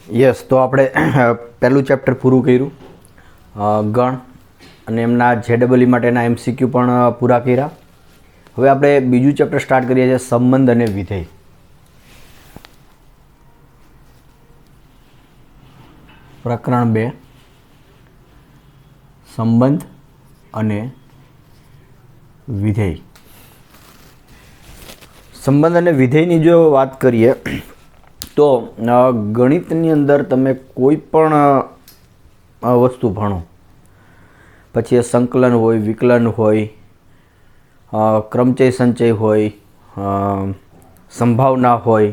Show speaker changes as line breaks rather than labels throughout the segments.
Yes, તો આપણે પહેલું ચેપ્ટર પૂરું કર્યું, ગણ અને એમના JEE માટેના MCQ પણ પૂરા કર્યા. હવે આપણે બીજું ચેપ્ટર સ્ટાર્ટ કરીએ છીએ, સંબંધ અને વિધેય. પ્રકરણ 2, સંબંધ અને વિધેય. સંબંધ અને વિધેયની જો વાત કરીએ તો ગણિતની અંદર તમે કોઈ પણ વસ્તુ ભણો, પછી એ સંકલન હોય, વિકલન હોય, ક્રમચય સંચય હોય, સંભાવના હોય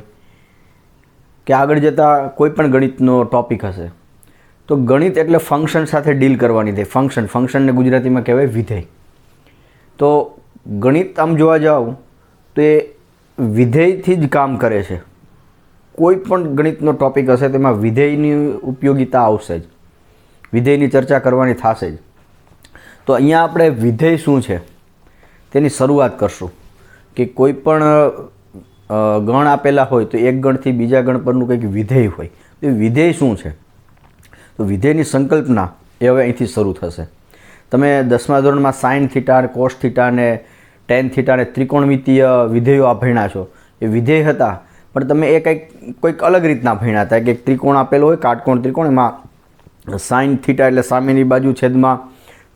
કે આગળ જતાં કોઈ પણ ગણિતનો ટૉપિક હશે, તો ગણિત એટલે ફંક્શન સાથે ડીલ કરવાની થાય. ફંક્શનને ગુજરાતીમાં કહેવાય વિધેય. તો ગણિત આમ જોવા જાઓ તો એ વિધેયથી જ કામ કરે છે. કોઈ પણ ગણિતનો ટૉપિક હશે તેમાં વિધેયની ઉપયોગિતા આવશે જ, વિધેયની ચર્ચા કરવાની થશે જ. તો અહીંયા આપણે વિધેય શું છે તેની શરૂઆત કરશું કે કોઈ પણ ગણ આપેલા હોય તો એક ગણથી બીજા ગણ પરનું કંઈક વિધેય હોય. તો વિધેય શું છે? તો વિધેયની સંકલ્પના એ હવે અહીંથી શરૂ થશે. તમે 10મા ધોરણમાં સાઇન થીટા અને કોસ થીટા અને ટેન થીટા અને ત્રિકોણમિતીય વિધેયો આ ભણ્યા છો. એ વિધેય હતા, પણ તમે એ કોઈક અલગ રીતના ભણ્યા હતા કે ત્રિકોણ આપેલો હોય, કાટકોણ ત્રિકોણ, એમાં સાઇન થીટા એટલે સામેની બાજુ છેદમાં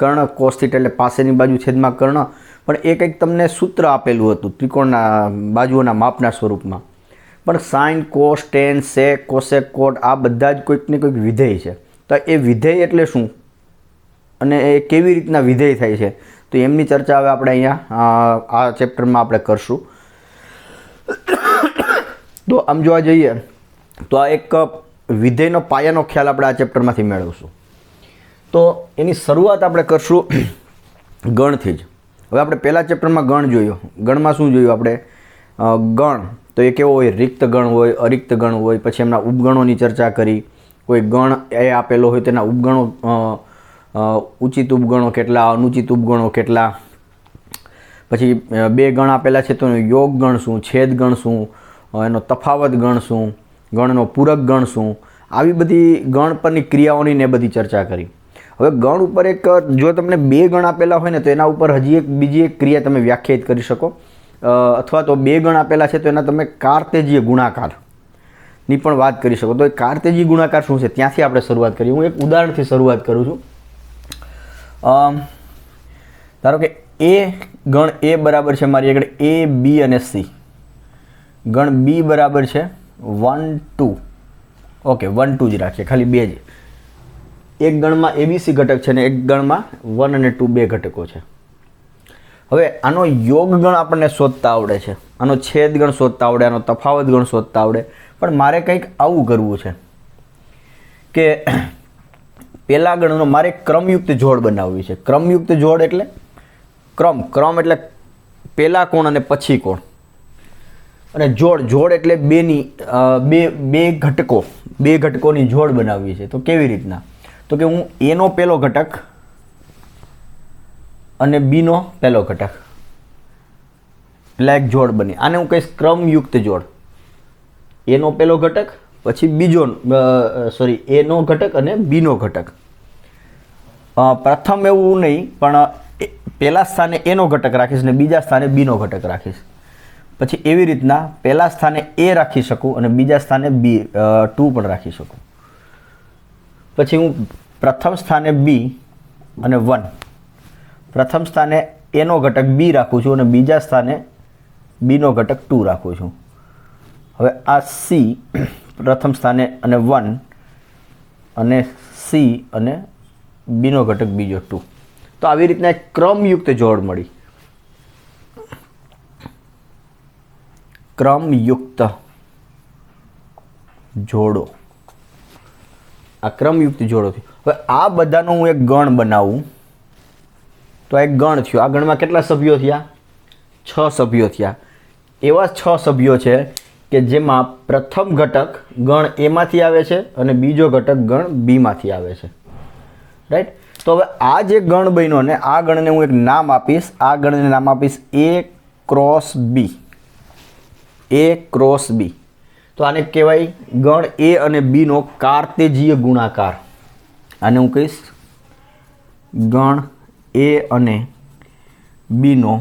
કર્ણ, કોસ થીટા એટલે પાસેની બાજુ છેદમાં કર્ણ, પણ એ કંઈક તમને સૂત્ર આપેલું હતું ત્રિકોણના બાજુઓના માપના સ્વરૂપમાં. પણ સાઇન, કોસ, ટેન, સેક, કોસેક, કોટ આ બધા જ કોઈક ને કોઈક વિધેય છે. તો એ વિધેય એટલે શું અને એ કેવી રીતના વિધેય થાય છે, તો એમની ચર્ચા હવે આપણે અહીંયા આ ચેપ્ટરમાં આપણે કરશું. તો આમ જોવા જઈએ તો આ એક વિધેયનો પાયાનો ખ્યાલ આપણે આ ચેપ્ટરમાંથી મેળવશું. તો એની શરૂઆત આપણે કરશું ગણથી જ. હવે આપણે પહેલા ચેપ્ટરમાં ગણ જોયો. ગણમાં શું જોયું આપણે? ગણ તો એ કેવો હોય? રિક્ત ગણ હોય, અરિક્ત ગણ હોય. પછી એમના ઉપગણોની ચર્ચા કરી. કોઈ ગણ એ આપેલો હોય તેના ઉપગણો, ઉચિત ઉપગણો કેટલા, અનુચિત ઉપગણો કેટલા. પછી બે ગણ આપેલા છે તો યોગ ગણ શું, છેદ ગણ શું, એનો તફાવત ગણ શું, ગણનો પૂરક ગણ શું, આવી બધી ગણ પરની ક્રિયાઓની ને બધી ચર્ચા કરી. હવે ગણ ઉપર એક જો તમને બે ગણ આપેલા હોય ને તો એના ઉપર હજી બીજી એક ક્રિયા તમે વ્યાખ્યાયિત કરી શકો, અથવા તો બે ગણ આપેલા છે તો એના તમે કાર્તેજીય ગુણાકારની પણ વાત કરી શકો. તો એ કાર્તેજીય ગુણાકાર શું છે ત્યાંથી આપણે શરૂઆત કરીએ. હું એક ઉદાહરણથી શરૂઆત કરું છું. ધારો કે એ ગણ એ બરાબર છે મારી આગળ A, B અને C. ગણ B બરાબર છે 1, 2. ઓકે, 1, 2 જ રાખીએ, ખાલી બે જ. એક ગણમાં ABC ઘટક છે ને એક ગણમાં 1 અને 2 બે ઘટકો છે. હવે આનો યોગ ગણ આપણને શોધતા આવડે છે, આનો છેદ ગણ શોધતા આવડે, આનો તફાવત ગણ શોધતા આવડે. પણ મારે કંઈક આવું કરવું છે કે પહેલા ગણનો મારે ક્રમયુક્ત જોડ બનાવવી છે. ક્રમયુક્ત જોડ એટલે ક્રમ એટલે પહેલા કોણ અને પછી કોણ, અને જોડ એટલે બે ઘટકોની જોડ બનાવવી છે. તો કેવી રીતના? તો કે હું એનો પહેલો ઘટક અને બીનો પહેલો ઘટક એટલે એક જોડ બની. આને હું કહીશ ક્રમયુક્ત જોડ. એનો પહેલો ઘટક પછી એનો ઘટક અને બીનો ઘટક. પ્રથમ એવું નહીં, પણ પહેલા સ્થાને એનો ઘટક રાખીશ ને બીજા સ્થાને બીનો ઘટક રાખીશ. પછી એવી રીતના પહેલા સ્થાને એ રાખી શકું અને બીજા સ્થાને B2 પણ રાખી શકું. પછી હું પ્રથમ સ્થાને B અને 1, પ્રથમ સ્થાને એનો ઘટક B રાખું છું અને બીજા સ્થાને બીનો ઘટક 2 રાખું છું. હવે આ C પ્રથમ સ્થાને અને 1 અને C અને બીનો ઘટક બીજો 2. તો આવી રીતના એક ક્રમયુક્ત જોડ મળી. ક્રમયુક્ત જોડો, આ ક્રમયુક્ત જોડો થયો. હવે આ બધાનો હું એક ગણ બનાવું તો આ એક ગણ થયો. આ ગણમાં કેટલા સભ્યો થયા? 6 સભ્યો થયા. એવા 6 સભ્યો છે કે જેમાં પ્રથમ ઘટક ગણ એમાંથી આવે છે અને બીજો ઘટક ગણ બીમાંથી આવે છે. રાઈટ? તો હવે આ જે ગણ બન્યો ને આ ગણને હું એક નામ આપીશ. આ ગણને નામ આપીશ A cross B. A cross B. તો આને કહેવાય ગણ એ અને બીનો કાર્તેજીય ગુણાકાર. આને હું કહીશ ગણ એ અને બીનો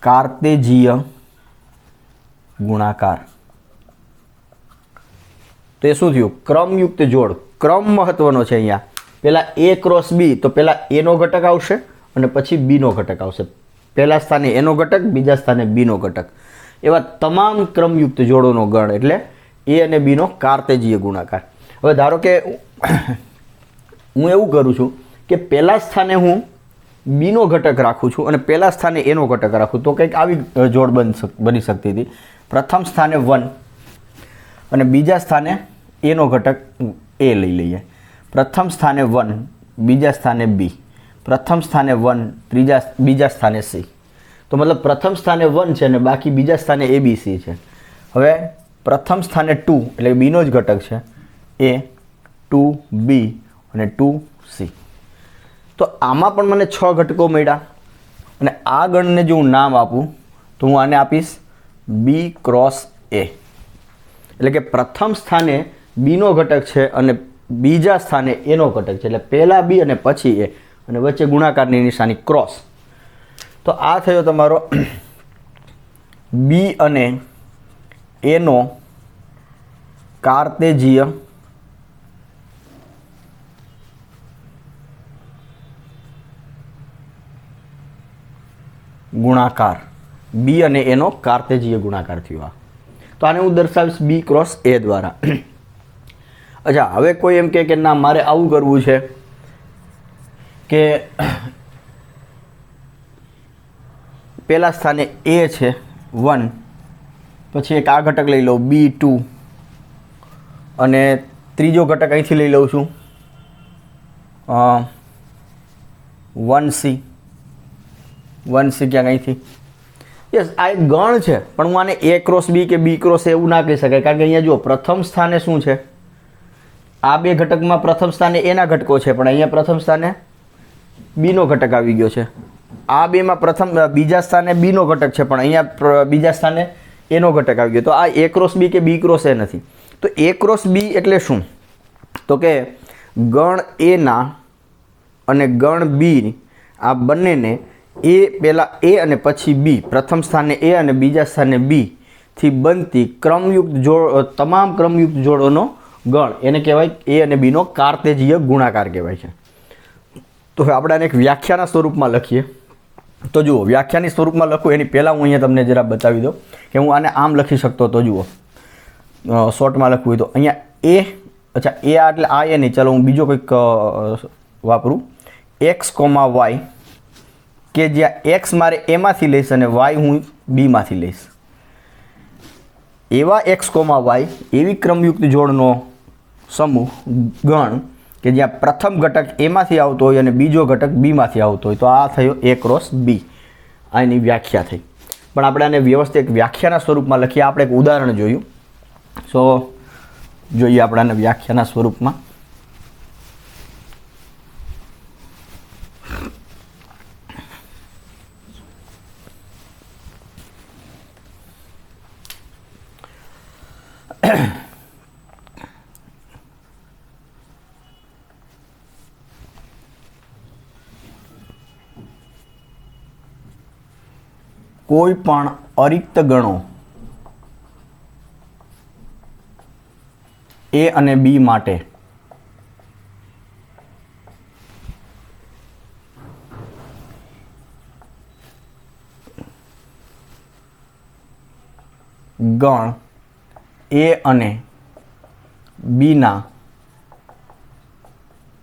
કાર્તેજીય ગુણાકાર. તો એ શું થયું? ક્રમયુક્ત જોડ. ક્રમ મહત્વનો છે અહીંયા. પહેલાં એ ક્રોસ બી, તો પહેલાં એનો ઘટક આવશે અને પછી બીનો ઘટક આવશે. પહેલા સ્થાને એનો ઘટક, બીજા સ્થાને બીનો ઘટક. એવા તમામ ક્રમયુક્ત જોડોનો ગણ એટલે એ અને બીનો કાર્તેજીય ગુણાકાર. હવે ધારો કે હું એવું કરું છું કે પહેલા સ્થાને હું બીનો ઘટક રાખું છું અને પહેલા સ્થાને એનો ઘટક રાખું, તો કંઈક આવી જોડ બની શકતી હતી. પ્રથમ સ્થાને 1 અને બીજા સ્થાને એનો ઘટક એ લઈ લઈએ. પ્રથમ સ્થાને 1, બીજા સ્થાને બી, પ્રથમ સ્થાને 1, બીજા સ્થાને સી. તો મતલબ પ્રથમ સ્થાને 1 છે અને બાકી બીજા સ્થાને એ બી સી છે. હવે પ્રથમ સ્થાને 2 એટલે બીનો જ ઘટક છે, એ 2 બી અને 2 સી. તો આમાં પણ મને 6 ઘટકો મળ્યા અને આ ગણને જો હું નામ આપું તો હું આને આપીશ બી ક્રોસ એ. એટલે કે પ્રથમ સ્થાને બીનો ઘટક છે અને બીજા સ્થાને એનો ઘટક છે, એટલે પહેલાં બી અને પછી એ, અને વચ્ચે ગુણાકારની નિશાની ક્રોસ. તો આ થયો તમારો બી અને એનો કાર્તેજીય ગુણાકાર. બી અને એનો કાર્તેજીય ગુણાકાર થયો આ. તો આને હું દર્શાવીશ બી ક્રોસ એ દ્વારા. અચ્છા, હવે કોઈ એમ કહે કે ના મારે આવું કરવું છે કે પહેલા સ્થાને એ છે 1, પછી એક આ ઘટક લઈ લઉં B2 અને ત્રીજો ઘટક અહીંથી લઈ લઉં છું 1C. 1C ક્યાંક અહીંથી. યસ, આ એક ગણ છે, પણ હું આને એ ક્રોસ બી કે બી ક્રોસ એવું ના કહી શકાય, કારણ કે અહીંયા જુઓ પ્રથમ સ્થાને શું છે, આ બે ઘટકમાં પ્રથમ સ્થાને એના ઘટકો છે, પણ અહીંયા પ્રથમ સ્થાને બીનો ઘટક આવી ગયો છે. આ બેમાં બીજા સ્થાને બીનો ઘટક છે, પણ અહીંયા બીજા સ્થાને એનો ઘટક આવી ગયો. તો આ એ ક્રોસ બી કે બી ક્રોસ એ નથી. તો એ ક્રોસ બી એટલે શું? તો કે ગણ એના અને ગણ બી આ બંનેને એ પહેલાં એ અને પછી બી, પ્રથમ સ્થાને એ અને બીજા સ્થાને બી થી બનતી ક્રમયુક્ત જોડ, તમામ ક્રમયુક્ત જોડોનો ગણ, એને કહેવાય એ અને બીનો કાર્તેજીય ગુણાકાર કહેવાય છે. તો હવે આપણે આને એક વ્યાખ્યાના સ્વરૂપમાં લખીએ. તો જુઓ, વ્યાખ્યાની સ્વરૂપમાં લખું એની પહેલાં હું અહીંયા તમને જરા બતાવી દઉં કે હું આને આમ લખી શકતો. તો જુઓ, શોર્ટમાં લખવું હોય તો અહીંયા એ, અચ્છા એ આ એટલે આ એ નહીં, ચાલો હું બીજો કંઈક વાપરું, એક્સ કોમા વાય, કે જ્યાં એક્સ મારે એમાંથી લઈશ અને વાય હું બીમાંથી લઈશ. એવા એક્સ કોમા વાય, એવી ક્રમયુક્ત જોડનો સમૂહ ગણ કે જ્યાં પ્રથમ ઘટક એમાંથી આવતો હોય અને બીજો ઘટક બીમાંથી આવતો હોય. તો આ થયો એ ક્રોસ બી. આ એની વ્યાખ્યા થઈ. પણ આપણે આને વ્યવસ્થિત વ્યાખ્યાના સ્વરૂપમાં લખીએ. આપણે એક ઉદાહરણ જોયું, સો જોઈએ આપણે આને વ્યાખ્યાના સ્વરૂપમાં. કોઈ પણ અરિક્ત ગણો એ અને બી માટે ગણ એ અને બીના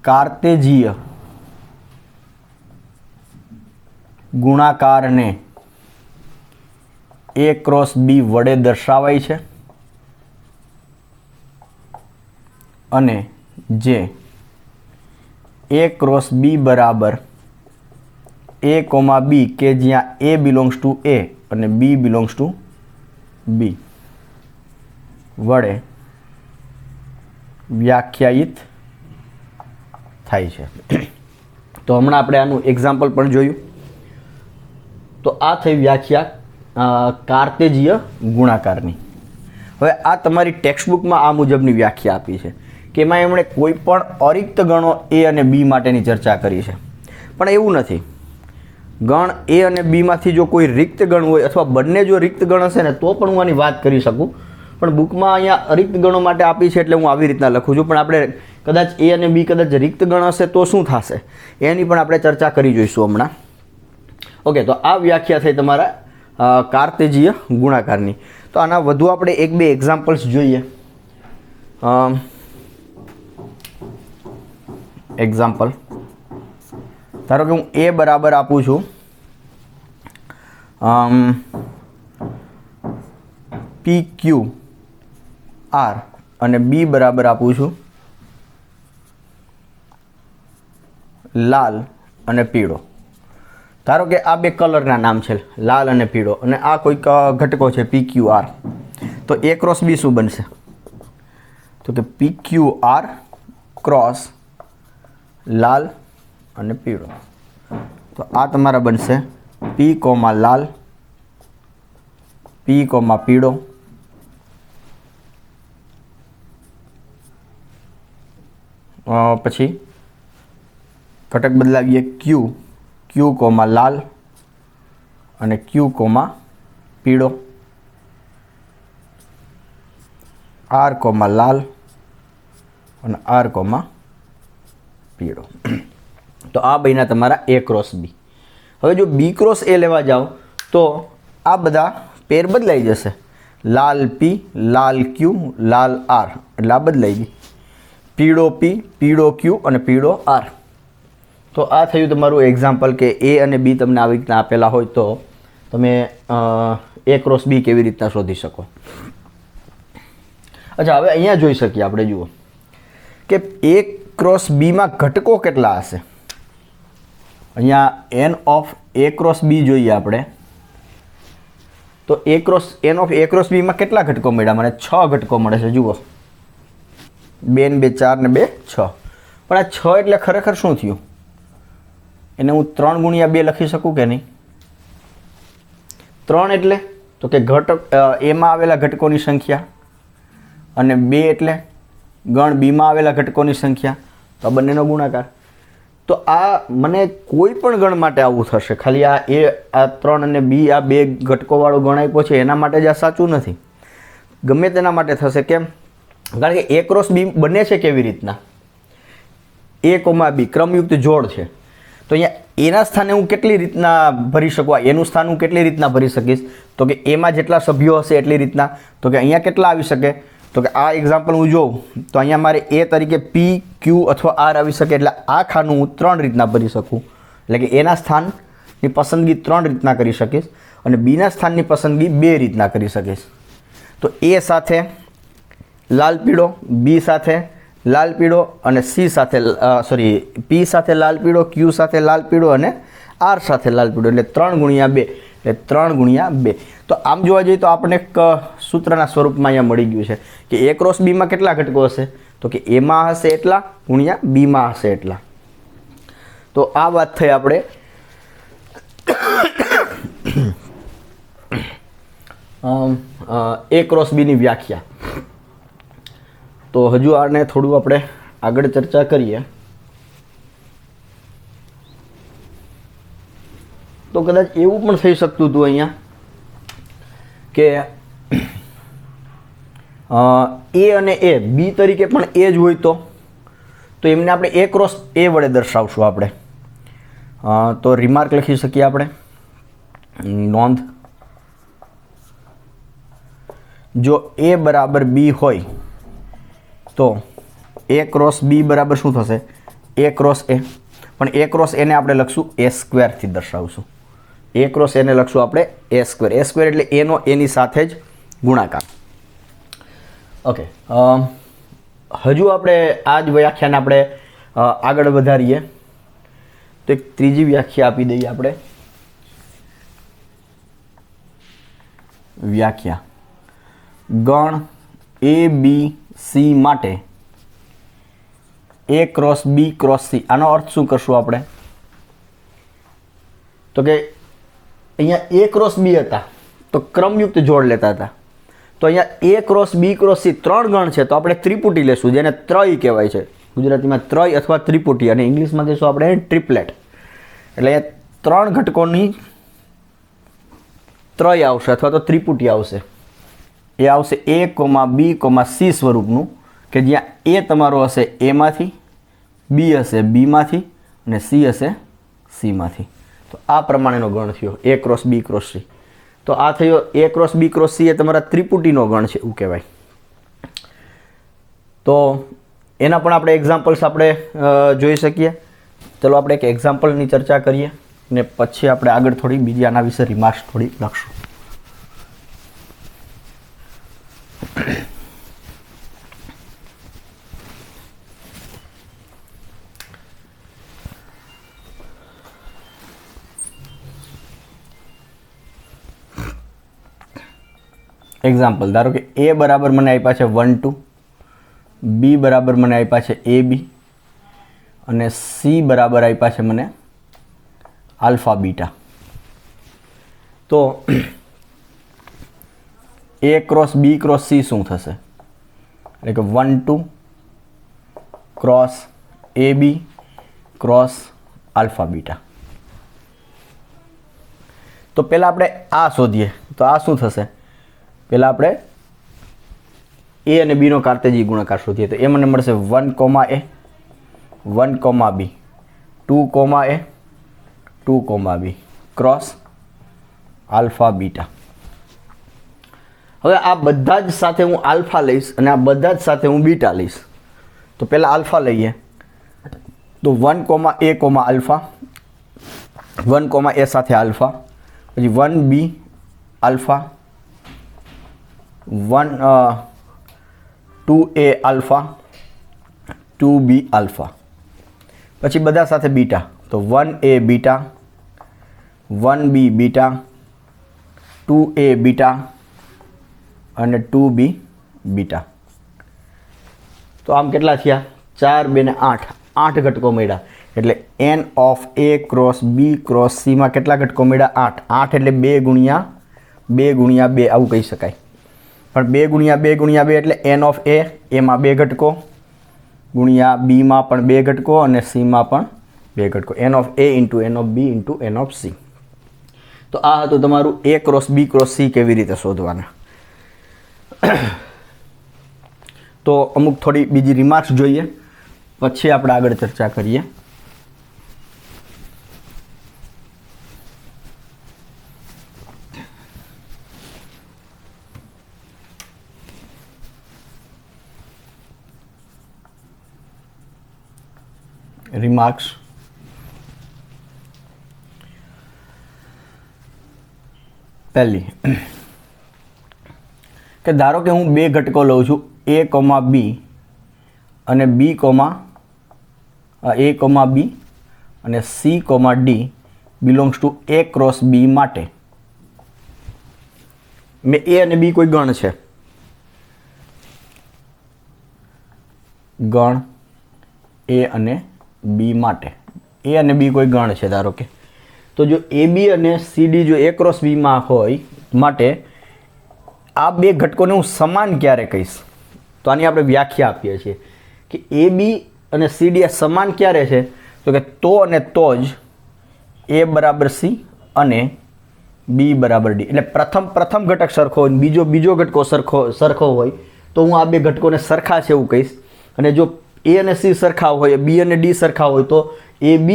કાર્તેજીય ગુણાકારને એ ક્રોસ બી વડે દર્શાવાય છે અને જે એ ક્રોસ બી બરાબર એ કોમા બી, કે જ્યાં એ બિલોંગ્સ ટુ એ અને બી બિલોંગ્સ ટુ બી વડે વ્યાખ્યાયિત થાય છે. તો હમણાં આપણે આનું એક્ઝામ્પલ પણ જોયું. તો આ થઈ વ્યાખ્યા કાર્તેજીય ગુણાકારની. હવે આ તમારી ટેક્સ્ટબુકમાં આ મુજબની વ્યાખ્યા આપી છે કે એમાં એમણે કોઈ પણ અરિક્ત ગણો એ અને બી માટેની ચર્ચા કરી છે, પણ એવું નથી. ગણ એ અને બીમાંથી જો કોઈ રિક્ત ગણ હોય અથવા બંને જો રિક્ત ગણ હશે ને તો પણ હું આની વાત કરી શકું, પણ બુકમાં અહીંયા અરિક્ત ગણો માટે આપી છે એટલે હું આવી રીતના લખું છું. પણ આપણે કદાચ એ અને બી કદાચ રિક્ત ગણ હશે તો શું થશે એની પણ આપણે ચર્ચા કરી જોઈશું હમણાં. ઓકે, તો આ વ્યાખ્યા થઈ તમારા કાર્તેજીય ગુણાકારની. તો આના વધુ આપણે એક બે એક્ઝામ્પલ્સ જોઈએ. એક્ઝામ્પલ ધારો કે હું એ બરાબર આપું છું પી ક્યુ આર અને બી બરાબર આપું છું લાલ અને પીળો. ધારો કે આ બે કલરના નામ છે, લાલ અને પીળો, અને આ કોઈક ઘટકો છે પી ક્યુ આર. તો એ ક્રોસ બી શું બનશે? તો કે પી ક્યુ આર ક્રોસ લાલ અને પીળો. તો આ તમારા બનશે પી કોમા લાલ, પી કોમા પીળો, પછી ઘટક બદલાવીએ ક્યુ, ક્યુ કોમા લાલ અને ક્યુ કોમા પીળો, આર કોમા લાલ અને આર કોમા પીળો. તો આ બન્યા તમારા એ ક્રોસ બી. હવે જો બી ક્રોસ એ લેવા જાઓ તો આ બધા પેર બદલાઈ જશે. લાલ પી, લાલ ક્યુ, લાલ આર, એટલે આ બદલાઈ ગઈ. પીળો પી, પીળો ક્યુ અને પીળો આર. તો આ થયું તમારું એક્ઝામ્પલ કે એ અને બી તમને આવી રીતના આપેલા હોય તો તમે એ ક્રોસ બી કેવી રીતના શોધી શકો. અચ્છા, હવે અહીંયા જોઈ શકીએ આપણે, જુઓ કે એ ક્રોસ બીમાં ઘટકો કેટલા હશે. અહીંયા n of A cross B જોઈએ આપણે તો એન ઓફ એ ક્રોસ બીમાં કેટલા ઘટકો મળ્યા? મને 6 ઘટકો મળે છે. જુઓ, 2 ને 2 4 ને 2 6. પણ આ 6 એટલે ખરેખર શું થયું? એને હું 3 ગુણ્યા 2 લખી શકું કે નહીં? 3 એટલે તો કે ઘટક એમાં આવેલા ઘટકોની સંખ્યા, અને 2 એટલે ગણ બીમાં આવેલા ઘટકોની સંખ્યા, તો આ બંનેનો ગુણાકાર. તો આ મને કોઈ પણ ગણ માટે આવું થશે. ખાલી આ 3 અને બી આ 2 ઘટકોવાળો ગણ આપ્યો છે એના માટે જ આ સાચું નથી, ગમે તેના માટે થશે. કેમ? કારણ કે એ ક્રોસ બી બને છે કેવી રીતના? એ કોમા બી ક્રમયુક્ત જોડ છે. તો અહીંયા એના સ્થાને હું કેટલી રીતના ભરી શકું? એનું સ્થાન હું કેટલી રીતના ભરી શકીશ? તો કે એમાં જેટલા સભ્યો હશે એટલી રીતના. તો કે અહીંયા કેટલા આવી શકે? તો કે આ એક્ઝામ્પલ હું જોઉં તો અહીંયા મારે એ તરીકે પી ક્યુ અથવા આર આવી શકે. એટલે આ ખાનું હું 3 રીતના ભરી શકું. એટલે કે એના સ્થાનની પસંદગી 3 રીતના કરી શકીશ અને બીના સ્થાનની પસંદગી 2 રીતના કરી શકીશ. તો એ સાથે લાલ પીળો, બી સાથે લાલ પીળો અને સી સાથે પી સાથે લાલ પીળો, ક્યુ સાથે લાલ પીળો અને આર સાથે લાલ પીળો. એટલે 3 ગુણ્યા 2 એટલે 3 ગુણ્યા 2. તો આમ જોવા જઈએ તો આપણે એક સૂત્રના સ્વરૂપમાં અહીંયા મળી ગયું છે કે એ ક્રોસ બીમાં કેટલા ઘટકો હશે? તો કે એમાં હશે એટલા ગુણ્યા બીમાં હશે એટલા. તો આ વાત થઈ આપણે એ ક્રોસ બીની વ્યાખ્યા. તો હજુ આને થોડું આપણે આગળ ચર્ચા કરીએ. તો કદાચ એવું પણ થઈ શકતું હતું અહીંયા કે એ અને એ બી તરીકે પણ એ જ હોય તો એમને આપણે એ ક્રોસ એ વડે દર્શાવશું આપણે. તો રિમાર્ક લખી શકીએ આપણે, નોંધ. જો એ બરાબર બી હોય તો એ ક્રોસ બી બરાબર શું થશે? એ ક્રોસ એ. પણ એ ક્રોસ એને આપણે લખશું એ સ્ક્વેરથી દર્શાવશું. એ ક્રોસ એને લખશું આપણે એ સ્ક્વેર. એ સ્ક્વેર એટલે એનો એની સાથે જ ગુણાકાર. ઓકે, હજુ આપણે આ જ વ્યાખ્યાને આપણે આગળ વધારીએ તો એક ત્રીજી વ્યાખ્યા આપી દઈએ આપણે. વ્યાખ્યા: ગણ એ બી સી માટે એ ક્રોસ બી ક્રોસ સી. આનો અર્થ શું કરશું આપણે? તો કે અહીંયા એ ક્રોસ બી હતા તો ક્રમયુક્ત જોડ લેતા હતા. તો અહીંયા A cross B cross C 3 ગણ છે તો આપણે ત્રિપુટી લેશું, જેને ત્રય કહેવાય છે ગુજરાતીમાં, ત્રય અથવા ત્રિપુટી, અને ઇંગ્લિશમાં કહીશું આપણે ટ્રિપલેટ. એટલે અહીંયા 3 ઘટકોની ત્રય આવશે અથવા તો ત્રિપુટી આવશે. એ આવશે A, B, C સ્વરૂપનું, કે જ્યાં A તમારો હશે એમાંથી, B હશે બીમાંથી અને C હશે સીમાંથી. તો આ પ્રમાણેનો ગણ થયો A cross B cross C. તો આ થયો A cross B cross C એ તમારા ત્રિપુટીનો ગણ છે એવું કહેવાય. તો એના પણ આપણે એક્ઝામ્પલ્સ આપણે જોઈ શકીએ. ચલો આપણે એક એક્ઝામ્પલની ચર્ચા કરીએ ને પછી આપણે આગળ થોડી બીજી આના વિશે રિમાર્ક્સ થોડી લખશું. એક્ઝામ્પલ, ધારો કે A બરાબર મને આપ્યા છે 1 2, B બરાબર મને આપ્યા છે AB અને C બરાબર આપ્યા છે મને આલ્ફા બીટા. તો A cross B cross C શું થશે? એટલે કે 1 2 cross AB cross alpha beta. તો પહેલાં આપણે આ શોધીએ. તો આ શું થશે? પહેલાં આપણે A અને B નો કાર્તેજી ગુણાકાર શોધીએ. તો એ મને મળશે 1, A 1, B 2, A 2, B cross alpha beta. હવે આ બધા જ સાથે હું આલ્ફા લઈશ અને આ બધા જ સાથે હું બીટા લઈશ. તો પહેલાં આલ્ફા લઈએ. તો 1, A, આલ્ફા, 1, A સાથે આલ્ફા, પછી 1, B alpha, 2A alpha, 2B alpha, પછી બધા સાથે બીટા. તો 1A beta, 1B beta, 2A beta અને 2B બીટા. તો આમ કેટલા થયા? 4, 2 ને 8, 8 ઘટકો મળ્યા. એટલે N of A cross B cross C માં કેટલા ઘટકો મળ્યા? 8. 8 એટલે 2 ગુણ્યા 2 આવું કહી શકાય. પણ 2 ગુણ્યા 2 એટલે N ઓફ A, એમાં 2 ઘટકો, ગુણ્યા બીમાં પણ 2 ઘટકો અને સીમાં પણ 2 ઘટકો. N of A into N of B into N of C. તો આ હતું તમારું A cross B cross C કેવી રીતે શોધવાના. તો અમુક થોડી બીજી રિમાર્ક્સ જોઈએ પછી આપણે આગળ ચર્ચા કરીએ. રિમાર્ક્સ, પહેલી કે ધારો કે હું 2 ઘટકો લઉં છું A, B અને B, A, B અને C, D belongs to A cross B માટે મેં A અને B કોઈ ગણ છે, ગણ A અને B માટે, A અને B કોઈ ગણ છે ધારો કે. તો જો AB અને CD જો A ક્રોસ B માં હોય માટે આ 2 ઘટકોને હું સમાન ક્યારે કહીશ? તો આની આપણે વ્યાખ્યા આપીએ છીએ કે AB અને CD આ સમાન ક્યારે છે? તો કે તો અને તો જ A બરાબર C અને B બરાબર D. એટલે પ્રથમ ઘટક સરખો હોય, બીજો ઘટકો સરખો હોય તો હું આ 2 ઘટકોને સરખા છે એવું કહીશ. અને જો A અને C સરખા હોય, B અને D સરખા હોય તો AB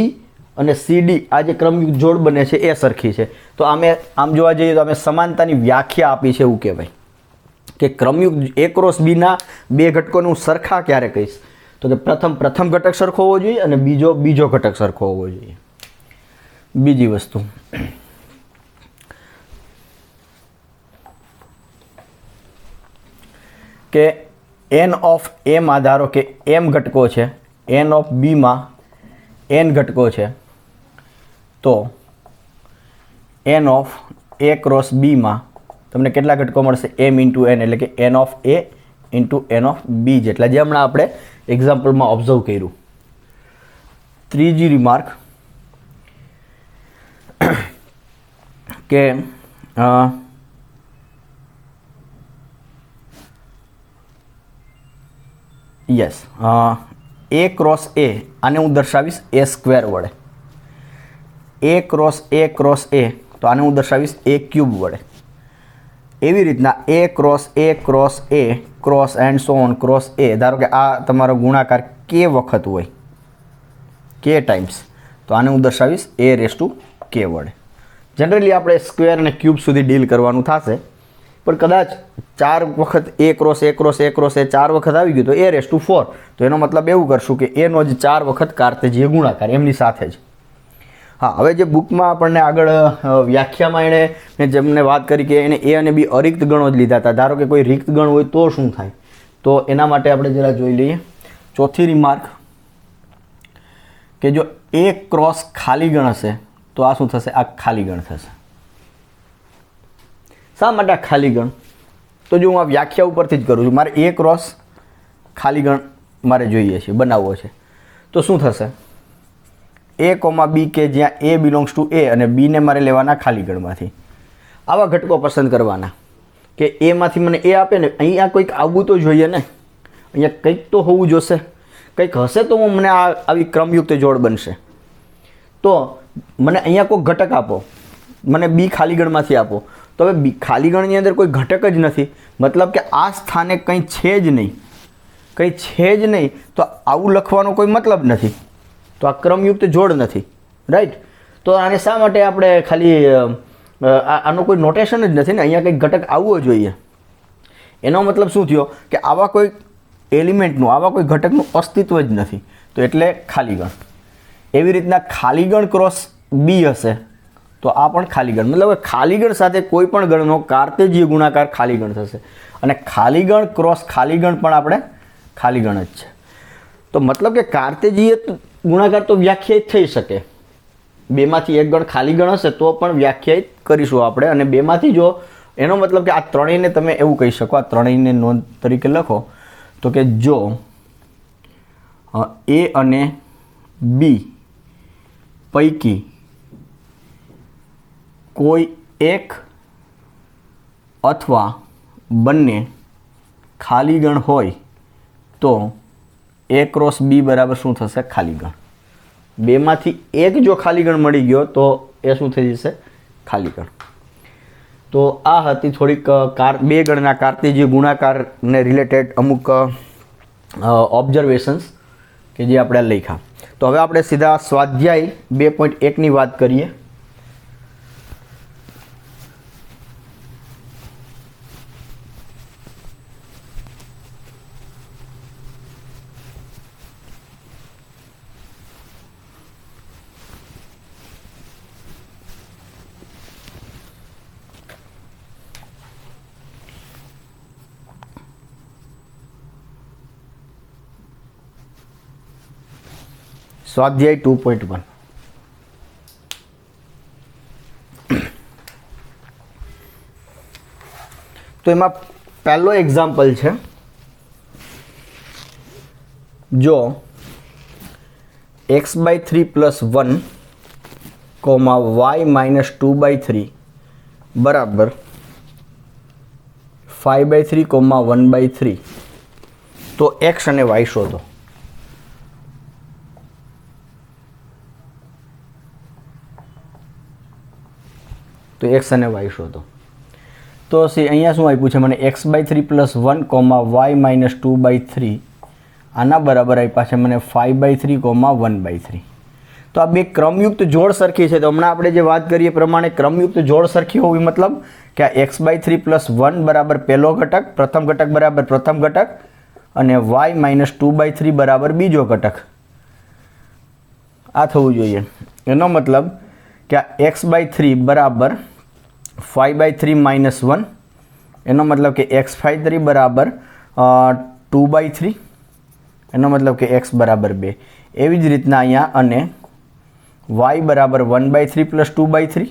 અને CD આ જે ક્રમયુક્ત જોડ બને છે એ સરખી છે. તો આમ જોવા જઈએ તો અમે સમાનતાની વ્યાખ્યા આપી છે એવું કહેવાય કે ક્રમયુક્ત A ક્રોસ B ના 2 ઘટકોને હું સરખા ક્યારે કહીશ? તો કે પ્રથમ ઘટક સરખો હોવો જોઈએ અને બીજો ઘટક સરખો હોવો જોઈએ. બીજી વસ્તુ કે N ઓફ A માં ધારો કે M ઘટકો છે, N ઓફ B માં N ઘટકો છે, તો N of A cross B માં તમને કેટલા ઘટકો મળશે? M ઇન્ટુ N, એટલે કે N of A into N of B જેટલા, જે હમણાં આપણે એક્ઝામ્પલમાં ઓબ્ઝર્વ કર્યું. ત્રીજી રિમાર્ક કે યસ, એ ક્રોસ એ આને હું દર્શાવીશ એ સ્ક્વેર વડે, એ ક્રોસ એ ક્રોસ એ તો આને હું દર્શાવીશ એ ક્યુબ વડે. એવી રીતના A cross A cross and so on cross A. ધારો કે આ તમારો ગુણાકાર કે વખત હોય, કે ટાઈમ્સ, તો આને હું દર્શાવીશ એ રેસ ટુ કે વડે. જનરલી આપણે સ્ક્વેર અને ક્યુબ સુધી ડીલ કરવાનું થશે, પણ કદાચ 4 વખત એ cross A cross A cross એ 4 વખત આવી ગયું તો એ રેસ ટુ 4. તો એનો મતલબ એવું કરશું કે એનો જ 4 વખત કાર્તેજીય ગુણાકાર એમની સાથે જ. હા, હવે જે બુકમાં આપણને આગળ વ્યાખ્યામાં એણે જેમને વાત કરી કે એને એ અને બી અરિક્ત ગણો જ લીધા હતા. ધારો કે કોઈ રિક્ત ગણ હોય તો શું થાય, તો એના માટે આપણે જરા જોઈ લઈએ. ચોથી રિમાર્ક કે જો એ ક્રોસ ખાલી ગણ હશે તો આ શું થશે, આ ખાલી ગણ થશે. શા માટે આ ખાલી ગણ? તો જો હું આ વ્યાખ્યા ઉપરથી જ કરું છું, મારે એ ક્રોસ ખાલી ગણ મારે જોઈએ છે, બનાવવો છે, તો શું થશે, એ કોમા બી કે જ્યાં એ બિલોંગ્સ ટુ એ અને બીને મારે લેવાના ખાલી ગણમાંથી. આવા ઘટકો પસંદ કરવાના કે એમાંથી મને એ આપે ને, અહીંયા કોઈક આવવું તો જોઈએ ને, અહીંયા કંઈક તો હોવું જોશે, કંઈક હશે તો મને આવી ક્રમયુક્ત જોડ બનશે. તો મને અહીંયા કોઈ ઘટક આપો, મને બી ખાલી ગણમાંથી આપો, તો હવે બી ખાલી ગણની અંદર કોઈ ઘટક જ નથી, મતલબ કે આ સ્થાને કંઈ છે જ નહીં, કંઈ છે જ નહીં, તો આવું લખવાનો કોઈ મતલબ નથી, તો આ ક્રમયુક્ત જોડ નથી, રાઈટ. તો આને શા માટે આપણે ખાલી આનો કોઈ નોટેશન જ નથી ને, અહીંયા કંઈક ઘટક આવવો જોઈએ. એનો મતલબ શું થયો કે આવા કોઈ એલિમેન્ટનું, આવા કોઈ ઘટકનું અસ્તિત્વ જ નથી, તો એટલે ખાલી ગણ. એવી રીતના ખાલી ગણ ક્રોસ બી હશે તો આ પણ ખાલી ગણ, મતલબ ખાલી ગણ સાથે કોઈ પણ ગણનો કાર્તેજીય ગુણાકાર ખાલી ગણ થશે, અને ખાલી ગણ ક્રોસ ખાલી ગણ પણ આપણે ખાલી ગણ જ છે. તો મતલબ કે કાર્તેજીય ગુણાકાર તો વ્યાખ્યાયિત થઈ શકે, બેમાંથી એક ગણ ખાલી ગણ હશે તો પણ વ્યાખ્યાયિત કરીશું આપણે, અને બેમાંથી જો એનો મતલબ કે આ ત્રણેયને તમે એવું કહી શકો, આ ત્રણેયને નોંધ તરીકે લખો તો કે જો એ અને બી પૈકી કોઈ એક અથવા બંને ખાલી ગણ હોય તો એ ક્રોસ બી બરાબર શું થશે, ખાલી ગણ. બેમાંથી એક જો ખાલી ગણ મળી ગયો તો એ શું થઈ જશે, ખાલી ગણ. તો આ હતી થોડીક બે ગણના કાર્તેજીય ગુણાકારને રિલેટેડ અમુક ઓબ્ઝર્વેશન્સ કે જે આપણે લખ્યા. તો હવે આપણે સીધા સ્વાધ્યાય 2.1ની વાત કરીએ. સ્વાધ્યાય 2.1. તો એમાં પહેલો એક્ઝામ્પલ છે, જો x/3 + 1 y-2/3 બરાબર 5/3 1/3 તો x અને y શોધો. તો x અને y શોધો. તો અહીંયા શું આપ્યું છે મને, x/3 + 1 y-2/3 આના બરાબર આપ્યા છે મને 5/3 1/3. તો આ બે ક્રમયુક્ત જોડ સરખી છે. તો હમણાં આપણે જે વાત કરીએ પ્રમાણે ક્રમયુક્ત જોડ સરખી હોવી મતલબ કે આ x/3 + 1 બરાબર પહેલો ઘટક, પ્રથમ ઘટક બરાબર પ્રથમ ઘટક, અને y-2/3 બરાબર બીજો ઘટક. આ થવું જોઈએ. એનો મતલબ કે આ x/3 બરાબર 5/3 - 1, એનો મતલબ કે x/3 બરાબર 2/3, એનો મતલબ કે x બરાબર 2. એવી જ રીતના અહીંયા અને y બરાબર 1/3 + 2/3,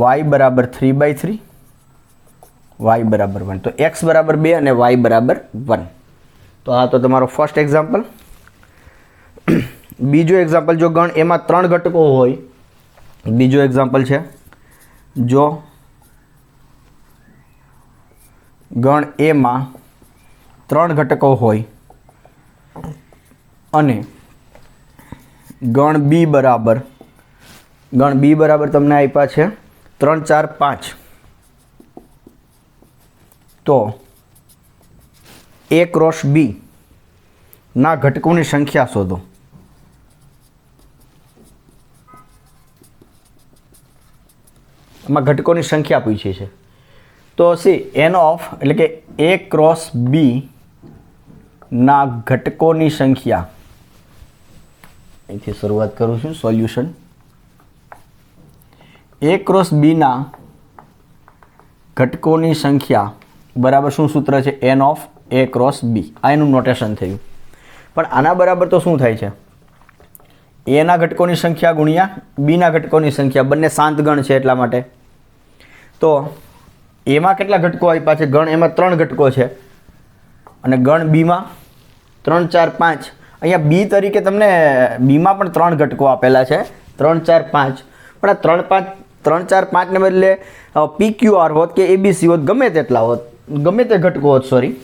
y બરાબર 3/3, y બરાબર 1. તો x બરાબર 2 અને y બરાબર 1. તો આ તો તમારો ફર્સ્ટ એક્ઝામ્પલ. બીજો એક્ઝામ્પલ, જો ગણ એમાં 3 ઘટકો હોય, બીજો એક્ઝામ્પલ છે, જો ગણ એમાં 3 ઘટકો હોય અને ગણ બી બરાબર તમને આપ્યા છે 3 4 5, તો A ક્રોસ બી ના ઘટકોની સંખ્યા શોધો. આમાં ઘટકોની સંખ્યા પૂછી છે. તો સી એન ઓફ એટલે કે A ક્રોસ બી ના ઘટકોની સંખ્યા, અહીંથી શરૂઆત કરું છું. સોલ્યુશન A ક્રોસ બીના ઘટકોની સંખ્યા બરાબર શું સૂત્ર છે? N of A cross B. આ એનું નોટેશન થયું. પણ આના બરાબર તો શું થાય છે? એના ઘટકોની સંખ્યા ગુણ્યા બીના ઘટકોની સંખ્યા, બંને શાંત ગણ છે એટલા માટે. તો એમાં કેટલા ઘટકો આપ્યા છે? ગણ એમાં 3 ઘટકો છે અને ગણ બીમાં 3 4 5. અહીંયા બી તરીકે તમને બીમાં પણ 3 ઘટકો આપેલા છે, 3 4 5. પણ આ 3 4 5 ને બદલે PQR હોત કે ABC હોત, ગમે તેટલા હોત, ગમે તે ઘટકો હોત, સોરી,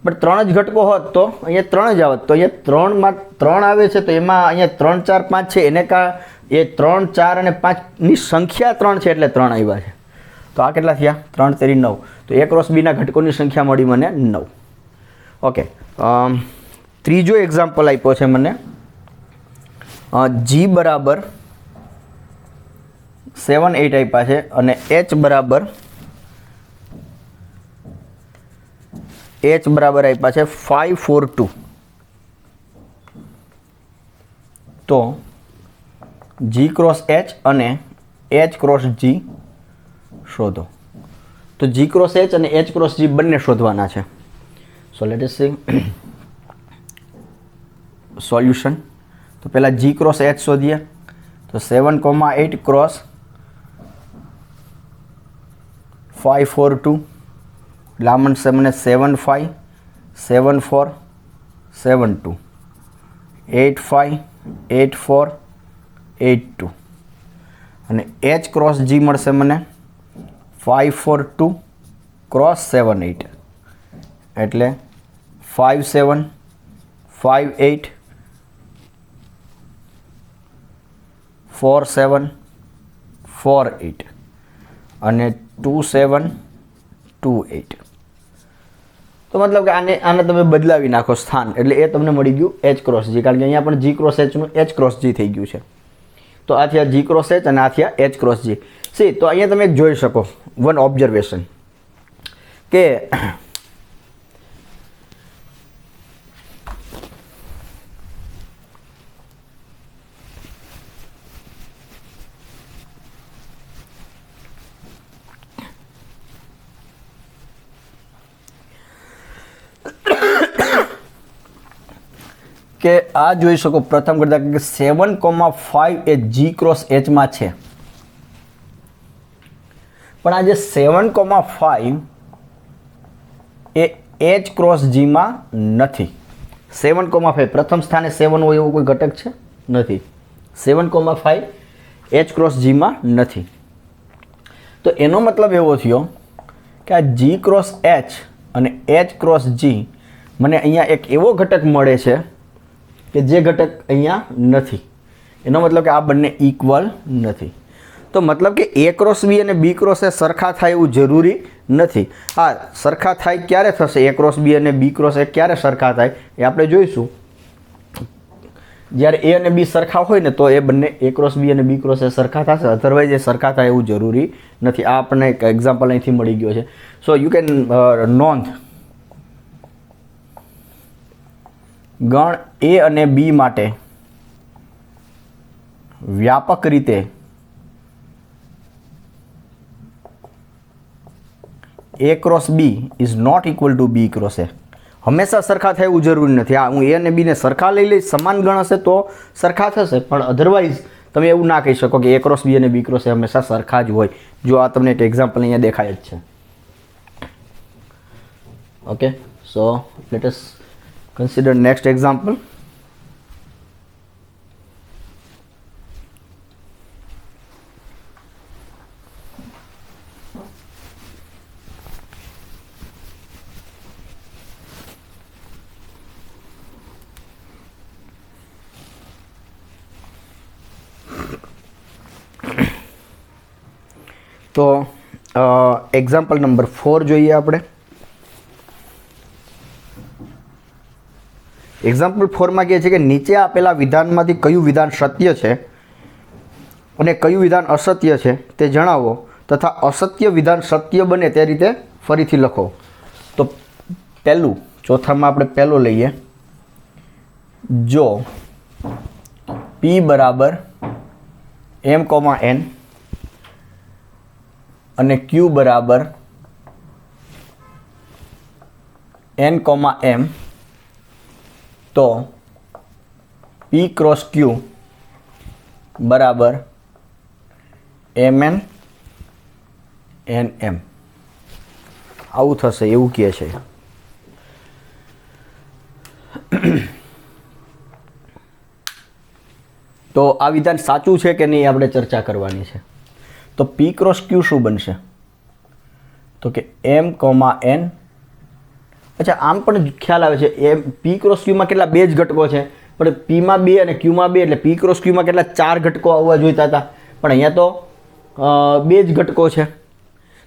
પણ 3 જ ઘટકો હોત તો અહીંયા 3 જ આવત. તો અહીંયા 3માં 3 આવે છે, તો એમાં અહીંયા 3 4 5 છે, એને એ 3 4 અને 5 ની સંખ્યા 3 છે એટલે 3 આવ્યા છે. તો આ કેટલા થયા? 3 તેરી 9. તો A ક્રોસ બીના ઘટકોની સંખ્યા મળી મને 9. ઓકે, ત્રીજો એક્ઝામ્પલ આપ્યો છે મને. G બરાબર 7 8 આપ્યા છે અને H બરાબર આપ્યા છે 5 4 2. તો G ક્રોસ H અને H ક્રોસ G શોધો. તો G ક્રોસ H અને H ક્રોસ G બંને શોધવાના છે. So let S C solution. તો પહેલાં G ક્રોસ H શોધીએ. તો 7,8 ક્રોસ 5 4 2 એટલે આ મળશે મને 7 5 7 4 7 2 8 5 8 4 8 2 અને H ક્રોસ G મળશે મને 5 4 2 ક્રોસ 7 8 એટલે 5 7 5 8 4 7 4 8 અને 2 7 2 8. તો મતલબ કે આને તમે બદલાવી નાખો સ્થાન, એટલે એ તમને મળી ગયું H ક્રોસ G, કારણ કે અહીંયા પણ G ક્રોસ H નું H ક્રોસ G થઈ ગયું છે. તો આ થયા G ક્રોસ H અને આ થયા H ક્રોસ G. સી તો અહીંયા તમે જોઈ શકો વન ઓબ્ઝર્વેશન કે આ જોઈ શકો પ્રથમ કરતા કે 7,5 એ G ક્રોસ H માં છે, પણ આ જે 7,5 એ H ક્રોસ G માં નથી. 7,5 પ્રથમ સ્થાને 7 હોય એવો કોઈ ઘટક છે? નથી. 7,5 H ક્રોસ G માં નથી. તો એનો મતલબ એવો થયો કે આ G ક્રોસ H અને H ક્રોસ G મને અહીંયા એક એવો ઘટક મળે છે કે જે ઘટક અહીંયા નથી. એનો મતલબ કે આ બંને ઇક્વલ નથી. તો મતલબ કે A ક્રોસ B અને B ક્રોસ A સરખા થાય એવું જરૂરી નથી. હા, સરખા થાય ક્યારે થશે? A ક્રોસ B અને B ક્રોસ A ક્યારે સરખા થાય એ આપણે જોઈશું. જ્યારે A અને B સરખા હોય ને તો એ બંને A ક્રોસ B અને B ક્રોસ A સરખા થશે, અધરવાઇઝ એ સરખા થાય એવું જરૂરી નથી. આ આપણને એક એક્ઝામ્પલ અહીંથી મળી ગયો છે. સો યુ કેન નોંધ ગણ A અને B માટે વ્યાપક રીતે A cross B is not equal to B cross A. હંમેશા સરખા થાય એવું જરૂરી નથી. હા, હું A અને B ને સરખા લઈ લઈશ, સમાન ગણ હશે તો સરખા થશે, પણ અધરવાઇઝ તમે એવું ના કહી શકો કે A ક્રોસ B અને B ક્રોસ A હંમેશા સરખા જ હોય. જો આ તમને એક એક્ઝામ્પલ અહીંયા દેખાય જ છે. Okay, so let us consider next example. તો એક્ઝામ્પલ નંબર 4 જોઈએ આપણે. એક્ઝામ્પલ 4માં કહે છે કે નીચે આપેલા વિધાનમાંથી કયું વિધાન સત્ય છે અને કયું વિધાન અસત્ય છે તે જણાવો તથા અસત્ય વિધાન સત્ય બને તે રીતે ફરીથી લખો. તો પહેલું, ચોથામાં આપણે પહેલો લઈએ. જો P બરાબર m, n અને Q બરાબર n, m તો P ક્રોસ Q બરાબર mn nm આવું થશે એવું કહે છે. તો આ વિધાન સાચું છે કે નહીં આપણે ચર્ચા કરવાની છે. તો P ક્રોસ Q શું બનશે? તો કે m, n. અચ્છા, આમ પણ ખ્યાલ આવે છે એમ P ક્રોસ Qમાં કેટલા બે જ ઘટકો છે, પણ Pમાં 2 અને Qમાં 2 એટલે P ક્રોસ Qમાં કેટલા 4 ઘટકો આવવા જોઈતા હતા, પણ અહીંયા તો 2 જ ઘટકો છે.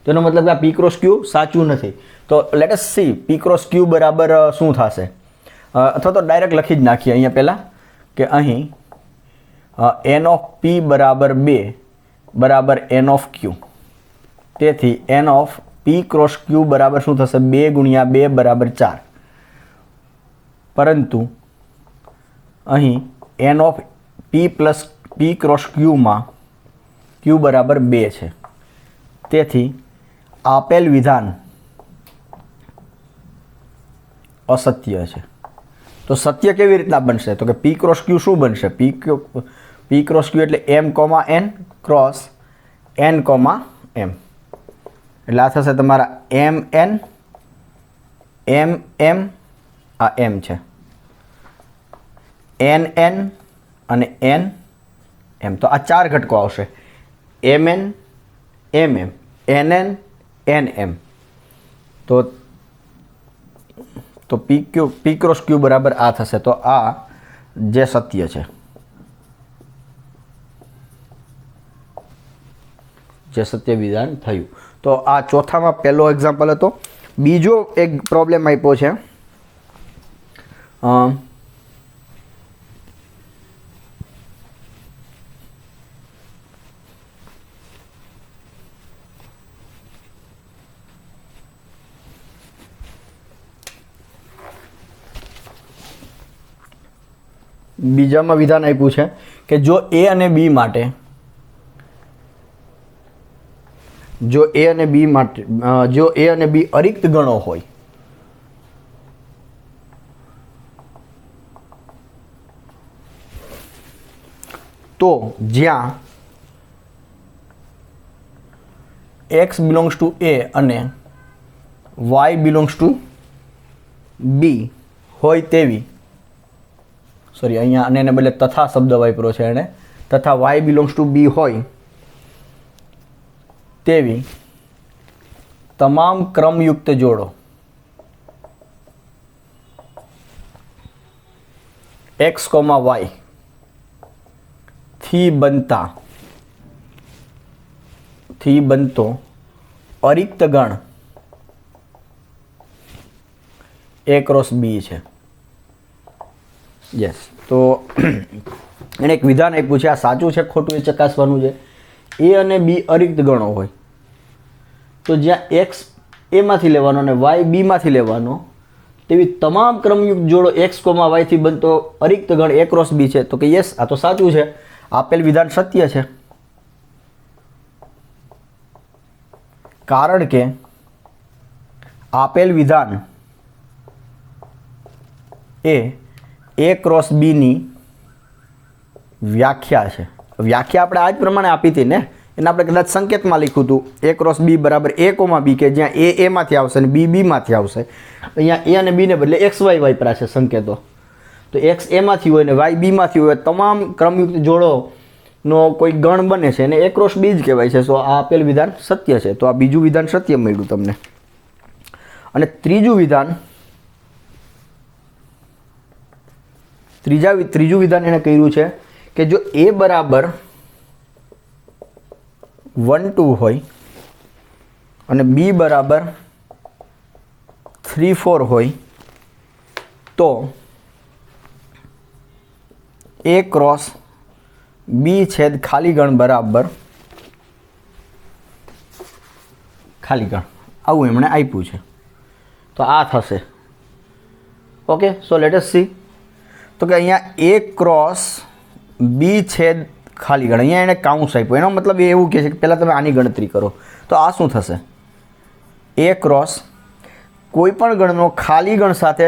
તો એનો મતલબ કે આ P ક્રોસ Q સાચું નથી. તો let S C P cross Q બરાબર શું થશે, અથવા તો ડાયરેક્ટ લખી જ નાખીએ અહીંયા પહેલાં કે અહીં n ઓફ P બરાબર 2 બરાબર n ઓફ Q. તેથી n of P cross Q બરાબર શું થશે? 2 ગુણ્યા 2 બરાબર 4. પરંતુ અહીં n of P plus P cross Qમાં Q બરાબર 2 છે. તેથી આપેલ વિધાન અસત્ય છે. તો સત્ય કેવી રીતના બનશે? તો કે P ક્રોસ Q શું બનશે? P ક્રોસ Q એટલે m, n cross n, m. એટલે આ થશે તમારા mn, mm, આ m છે, nn અને nm. તો આ 4 ઘટકો આવશે, mn, mm, nn, nm. તો P ક્રોસ Q બરાબર આ થશે. તો આ જે સત્ય છે, જે સત્ય વિધાન થયું. તો આ ચોથામાં પહેલો એક્ઝામ્પલ હતો. બીજો એક પ્રોબ્લેમ આપ્યો છે. બીજામાં વિધાન આપ્યું છે કે જો A અને B માટે જો A અને B અરિક્ત ગણો હોય તો જ્યાં x belongs to A અને y belongs to B હોય તેવી, સોરી અહીંયા અને એને બદલે તથા શબ્દ વાપર્યો છે એણે, તથા y belongs to B હોય તેવી તમામ ક્રમયુક્ત જોડો x, y થી બનતો અરિક્ત ગણ A ક્રોસ B છે. યસ. તો એને એક વિધાન આપ્યું છે. આ સાચું છે ખોટું એ ચકાસવાનું છે. A અને B અરિક્ત ગણો હોય તો જ્યાં x A માંથી લેવાનો અને y B માંથી લેવાનો તેવી તમામ ક્રમયુક્ત જોડો x, y થી બનતો અરિક્ત ગણ A ક્રોસ B છે. તો કે યસ, આ તો સાચું છે. આપેલ વિધાન સત્ય છે, કારણ કે આપેલ વિધાન એ A ક્રોસ B ની વ્યાખ્યા છે. વ્યાખ્યા આપણે આ જ પ્રમાણે આપી હતી ને, એને આપણે કદાચ સંકેતમાં લખ્યું હતું A ક્રોસ B બરાબર A, B, કે જ્યાં A માંથી આવશે અને B માંથી આવશે. અહીંયા A અને B ને બદલે x, y વાપર્યા છે સંકેતો. તો x A માંથી હોય ને y B માંથી હોય, તમામ ક્રમયુક્ત જોડોનો કોઈ ગણ બને છે અને A ક્રોસ B જ કહેવાય છે. સો આ આપેલ વિધાન સત્ય છે. તો આ બીજું વિધાન સત્ય મળ્યું તમને. અને ત્રીજું વિધાન એણે કર્યું છે કે જો A બરાબર 1, 2 હોય અને બી બરાબર 3 4 હોય તો એ ક્રોસ બી છેદ ખાલી ગણ બરાબર ખાલી ગણ, આવું એમણે આપ્યું છે. તો આ થશે. Okay, so let S C. તો કે અહીંયા એ ક્રોસ બી છેદ ખાલી ગણ, અહીંયા એણે કાઉન્સ આપ્યું, એનો મતલબ એ એવું કહે છે કે પહેલાં તમે આની ગણતરી કરો. તો આ શું થશે? એ ક્રોસ કોઈ પણ ગણનો ખાલી ગણ સાથે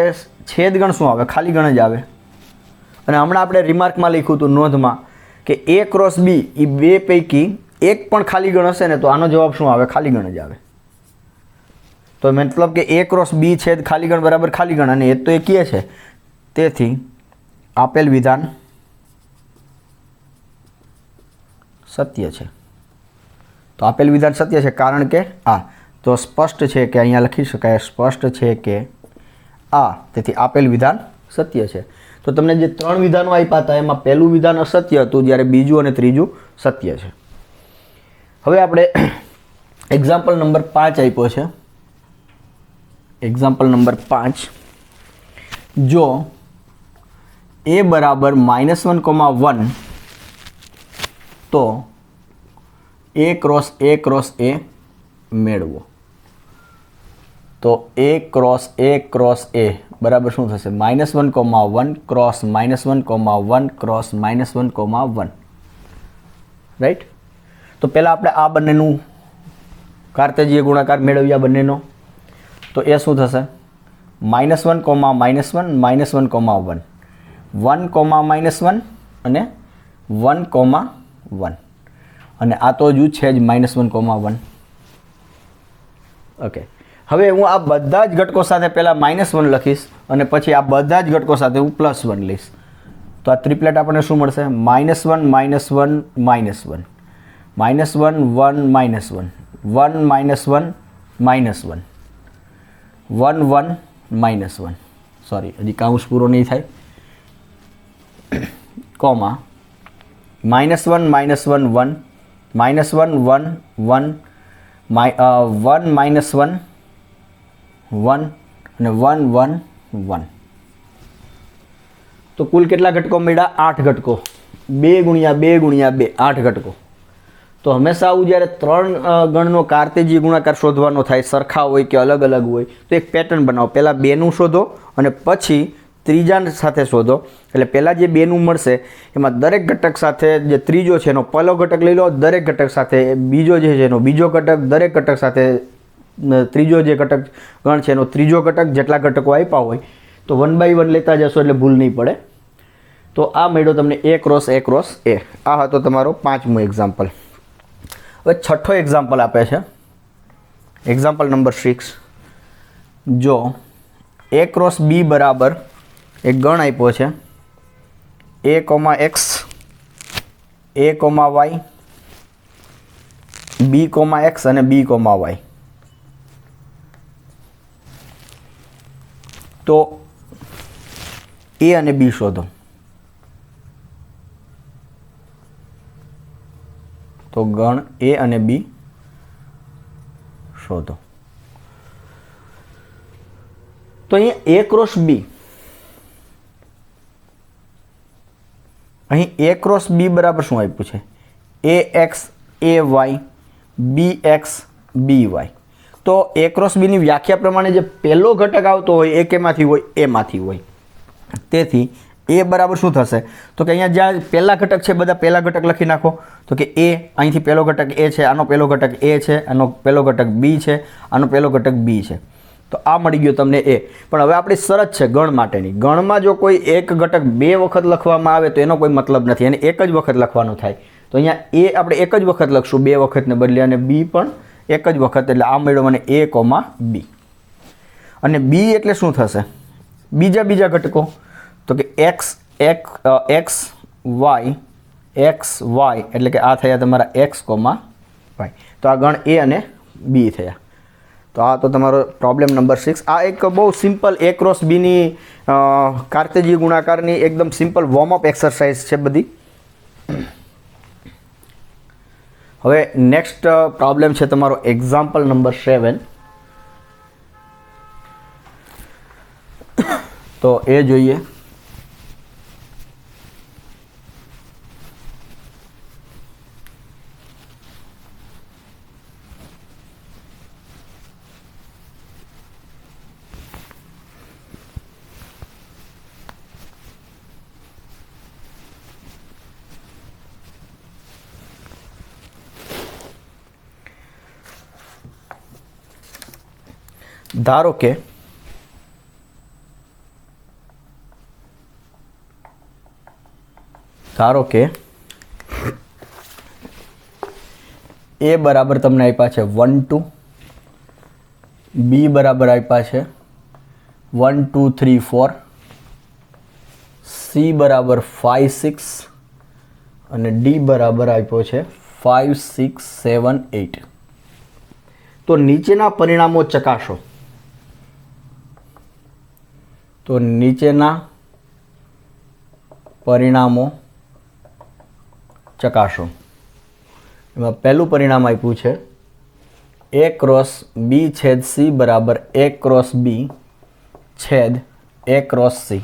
છેદ ગણ શું આવે? ખાલી ગણ જ આવે. અને હમણાં આપણે રિમાર્કમાં લખ્યું હતું નોંધમાં કે એ ક્રોસ બી એ બે પૈકી એક પણ ખાલી ગણ હશે ને તો આનો જવાબ શું આવે? ખાલી ગણ જ આવે. તો મતલબ કે એ ક્રોસ બી છેદ ખાલી ગણ બરાબર ખાલી ગણ, અને એ તો એ કહે છે. તેથી આપેલ વિધાન સત્ય છે. તો આપેલ વિધાન સત્ય છે કારણ કે આ તો સ્પષ્ટ છે કે અહીંયા લખી શકાય સ્પષ્ટ છે કે આ, તેથી આપેલ વિધાન સત્ય છે. તો તમને જે 3 વિધાનો આપ્યા હતા એમાં પહેલું વિધાન અસત્ય હતું, જ્યારે બીજું અને ત્રીજું સત્ય છે. હવે આપણે એક્ઝામ્પલ નંબર 5 આપ્યો છે. એક્ઝામ્પલ નંબર 5, જો એ બરાબર -1,1 તો એ ક્રોસ એ મેળવો. તો એ ક્રોસ એ બરાબર શું થશે? -1,1 ક્રોસ -1,1 ક્રોસ -1,1. રાઈટ. તો પહેલાં આપણે આ બંનેનું કાર્તેજીય ગુણાકાર મેળવ્યા બંનેનો. તો એ શું થશે? -1, -1, -1,1 1, અને 1,1, અને આ તો હજુ છે જ -1,1. ઓકે, હવે હું આ બધા જ ઘટકો સાથે પહેલાં -1 લખીશ અને પછી આ બધા જ ઘટકો સાથે હું +1 લઈશ. તો આ ત્રિપ્લેટ આપણને શું મળશે? -1, -1, -1, -1, -1, -1, -1, -1, 1, -1, સોરી હજી કાઉન્સ પૂરો નહીં થાય, કોમા -1, -1, -1, -1, -1, 1, 1, 1, -1, 1 અને 1, 1, 1. તો કુલ કેટલા ઘટકો મળ્યા? 8 ઘટકો. 2 ગુણ્યા 2 ગુણ્યા 2 8 ઘટકો. તો હંમેશા આવું જ્યારે 3 ગણનો કાર્તેજીય ગુણાકાર શોધવાનો થાય, સરખા હોય કે અલગ અલગ હોય, તો એક પેટર્ન બનાવો. પહેલાં 2નું શોધો અને પછી ત્રીજા સાથે શોધો. એટલે પહેલાં જે 2નું મળશે એમાં દરેક ઘટક સાથે જે ત્રીજો છે એનો પહેલો ઘટક લઈ લો, દરેક ઘટક સાથે બીજો જે છે એનો બીજો ઘટક, દરેક ઘટક સાથે ત્રીજો જે ઘટક ગણ છે એનો ત્રીજો ઘટક, જેટલા ઘટકો આપ્યા હોય તો 1 by 1 લેતા જશો એટલે ભૂલ નહીં પડે. તો આ મળ્યો તમને એ ક્રોસ એ. આ હતો તમારો 5મું એક્ઝામ્પલ. હવે 6થો એક્ઝામ્પલ આપે છે, એક્ઝામ્પલ નંબર 6. જો એ ક્રોસ બી બરાબર એક ગણ આપ્યો છે a, x, a, y, b, x અને b, y. તો a અને b શોધો. તો ગણ a અને b શોધો. તો અહીંયા a ક્રોસ b, અહીં a ક્રોસ b બરાબર શું આપ્યું છે? ax, ay, bx, by. તો a ક્રોસ b ની વ્યાખ્યા પ્રમાણે જે પહેલો ઘટક આવતો હોય એ કેમાંથી હોય? એમાંથી હોય. તેથી એ બરાબર શું થશે? તો કે અહીંયા જ્યાં પહેલા ઘટક છે બધા પહેલા ઘટક લખી નાખો. તો કે એ અહીંથી પહેલો ઘટક એ છે, આનો પહેલો ઘટક એ છે, આનો પહેલો ઘટક બી છે, આનો પહેલો ઘટક બી છે. તો આ મળી ગયો તમને એ. પણ હવે આપણી શરત છે ગણ માટેની. ગણમાં જો કોઈ એક ઘટક 2 વખત લખવામાં આવે તો એનો કોઈ મતલબ નથી, એને એક જ વખત લખવાનું થાય. તો અહીંયા એ આપણે એક જ વખત લખશું 2 વખતને બદલે, અને બી પણ એક જ વખત. એટલે આ મળ્યો મને a, b. અને બી એટલે શું થશે? બીજા ઘટકો. તો કે x, y, એટલે કે આ થયા તમારા x, y. તો આ ગણ a અને b થયા. તો આ તો તમારો પ્રોબ્લેમ નંબર 6. આ એક બહુ સિમ્પલ a ક્રોસ બીની કાર્તેજીય ગુણાકારની એકદમ સિમ્પલ વોર્મઅપ એક્સરસાઇઝ છે બધી. હવે નેક્સ્ટ પ્રોબ્લેમ છે તમારો એક્ઝામ્પલ નંબર 7. તો એ જોઈએ. ધારો કે એ બરાબર તમને આપ્યા છે 1 2, બી બરાબર આપ્યા છે 1 2 3 4, સી બરાબર 5 6 અને ડી બરાબર આપ્યો છે 5 6 7 8. તો નીચેના પરિણામો ચકાસો. એમાં પહેલું પરિણામ આપ્યું છે A ક્રોસ B છેદ C બરાબર A ક્રોસ B છેદ A ક્રોસ C.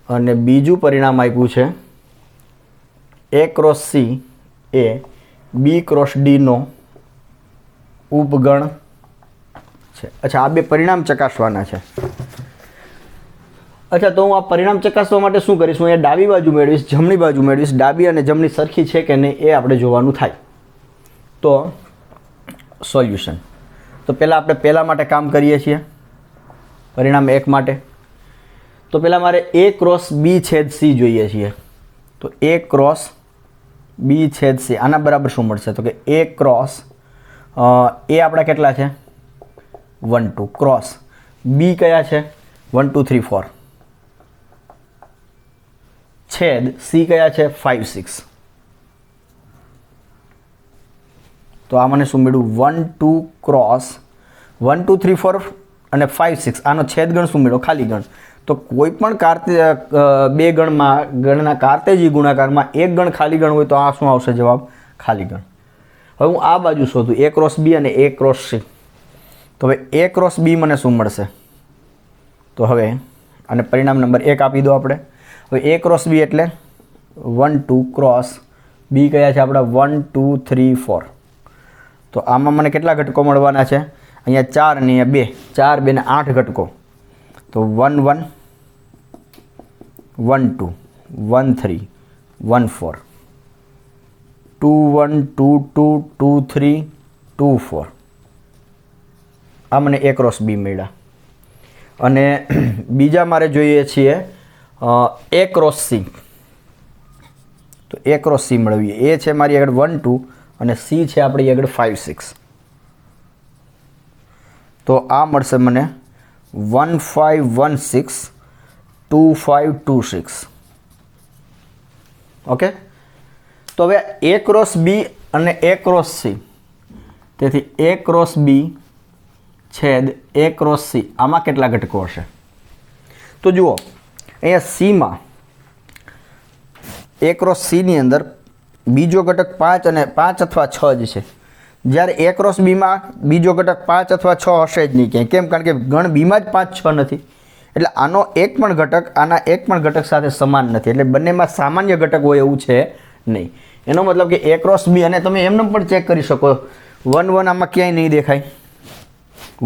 અને બીજું પરિણામ આપ્યું છે A cross C A B cross D નો ઉપગણ છે. અચ્છા, આ બે પરિણામ ચકાસવાના છે. અચ્છા, તો હું આ પરિણામ ચકાસવા માટે શું કરીશ? હું એ ડાબી બાજુ મેળવીશ, જમણી બાજુ મેળવીશ. ડાબી અને જમણી સરખી છે કે નહીં એ આપણે જોવાનું થાય. તો સોલ્યુશન. તો પહેલાં આપણે પહેલા માટે કામ કરીએ છીએ, પરિણામ 1 માટે. તો પહેલાં મારે A ક્રોસ B છેદ C જોઈએ છીએ. તો A ક્રોસ B છેદ C આના બરાબર શું મળશે? તો કે A ક્રોસ એ આપણા કેટલા છે? 1 2 ક્રોસ B કયા છે? 1 2 3 4 છેદ C કયા છે? 5 6. તો આ મને શું મળ્યું? 1 2 ક્રોસ 1 2 3 4 અને 5 6. આનો છેદગણ શું મળ્યો? ખાલી ગણ. તો કોઈ પણ બે ગણના કાર્તેજી ગુણાકારમાં એક ગણ ખાલી ગણ હોય તો આ શું આવશે જવાબ? ખાલી ગણ. હવે હું આ બાજુ શોધું A ક્રોસ B અને A ક્રોસ C. તો હવે A ક્રોસ B મને શું મળશે? તો હવે આને પરિણામ નંબર 1 આપી દો આપણે. હવે A ક્રોસ B એટલે 1 2 ક્રોસ B કયા છે આપણા? 1 2 3 4. તો આમાં મને કેટલા ઘટકો મળવાના છે? અહીંયા 4 અને અહીંયા 2. 4 2 ને 8 ઘટકો. તો 1 1 1 2 1 3 1 4 2 1 2 2 2 3 2 4. આ મને A ક્રોસ B મળ્યા. અને બીજા મારે જોઈએ છીએ A ક્રોસ C. તો A ક્રોસ C મેળવીએ. A છે મારી આગળ 1 2 અને C છે આપણી આગળ 5 6. તો આ મળશે મને 1 5 1 6 2 5 2 6. ઓકે. તો હવે A ક્રોસ B અને A ક્રોસ C. તેથી A ક્રોસ B છેદ A ક્રોસ C આમાં કેટલા ઘટકો હશે? તો જુઓ, અહીંયા Cમાં A ક્રોસ Cની અંદર બીજો ઘટક 5 અને 5 અથવા 6 જ છે. જ્યારે A ક્રોસ Bમાં બીજો ઘટક 5 અથવા 6 હશે જ નહીં ક્યાંય. કેમ? કારણ કે ગણ Bમાં જ 5 6 નથી. એટલે આનો એક પણ ઘટક આના એક પણ ઘટક સાથે સમાન નથી. એટલે બંનેમાં સામાન્ય ઘટક હોય એવું છે નહીં. એનો મતલબ કે A ક્રોસ B, અને તમે એમને પણ ચેક કરી શકો 1 1 આમાં ક્યાંય નહીં દેખાય.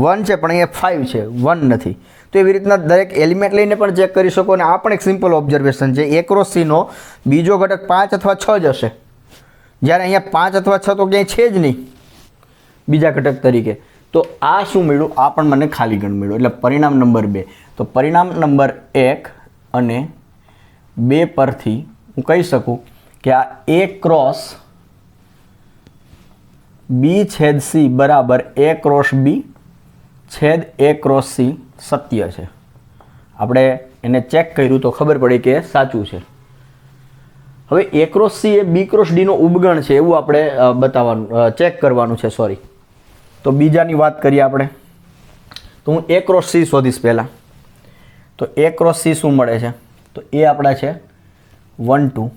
1 છે પણ અહીંયા 5 છે, 1 નથી. તો એવી રીતના દરેક એલિમેન્ટ લઈને પણ ચેક કરી શકો. અને આ પણ એક સિમ્પલ ઓબ્ઝર્વેશન છે. A ક્રોસ Cનો બીજો ઘટક 5 અથવા 6 જ હશે. જ્યારે અહીંયા 5 અથવા 6 તો ક્યાંય છે જ નહીં બીજા ઘટક તરીકે. તો આ શું મળ્યું? આ પણ મને ખાલી ગણ મળ્યું. એટલે પરિણામ નંબર 2. તો પરિણામ નંબર 1 અને 2 પરથી હું કહી શકું કે આ A ક્રોસ B છેદ C બરાબર A ક્રોસ B છેદ A ક્રોસ C સત્ય છે. આપણે એને ચેક કર્યું તો ખબર પડી કે સાચું છે. હવે A cross C A B cross D નો ઉપગણ છે એવું આપણે બતાવવાનું, ચેક કરવાનું છે. સોરી. તો બીજાની વાત કરીએ આપણે. તો હું A ક્રોસ C શોધીશ પહેલાં. તો A ક્રોસ C શું મળે છે? તો A આપણા છે 1 2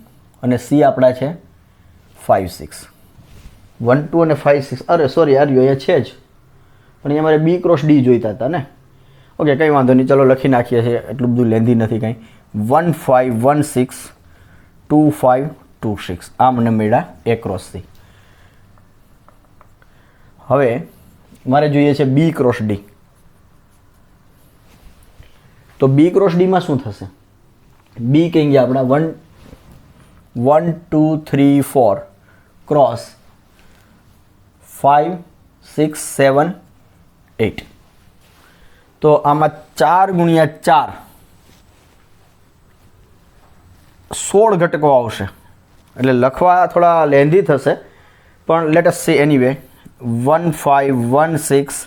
અને C આપણા છે 5 6. 1 2 અને 5 6 અરે સોરી આર્યો અહીંયા છે જ પણ અહીંયા મારે બી ક્રોસ ડી જોઈતા હતા ને. ઓકે કંઈ વાંધો નહીં, ચલો લખી નાખીએ છીએ, એટલું બધું લેન્ધી નથી કાંઈ. 1 5 1 6 2 5 2 6 આ મને મળ્યા એ ક્રોસ સી. હવે મારે જોઈએ છે બી ક્રોસ ડી. તો બી ક્રોસ ડીમાં શું થશે? બી કહીએ આપણા 1 2 3 4 ક્રોસ 5 6 7 8. તો આમાં 4 ગુણ્યા 4 16 ઘટકો આવશે. એટલે લખવા થોડા લેન્ધી થશે પણ લેટ અસ સી એનીવે. 1 5 1 6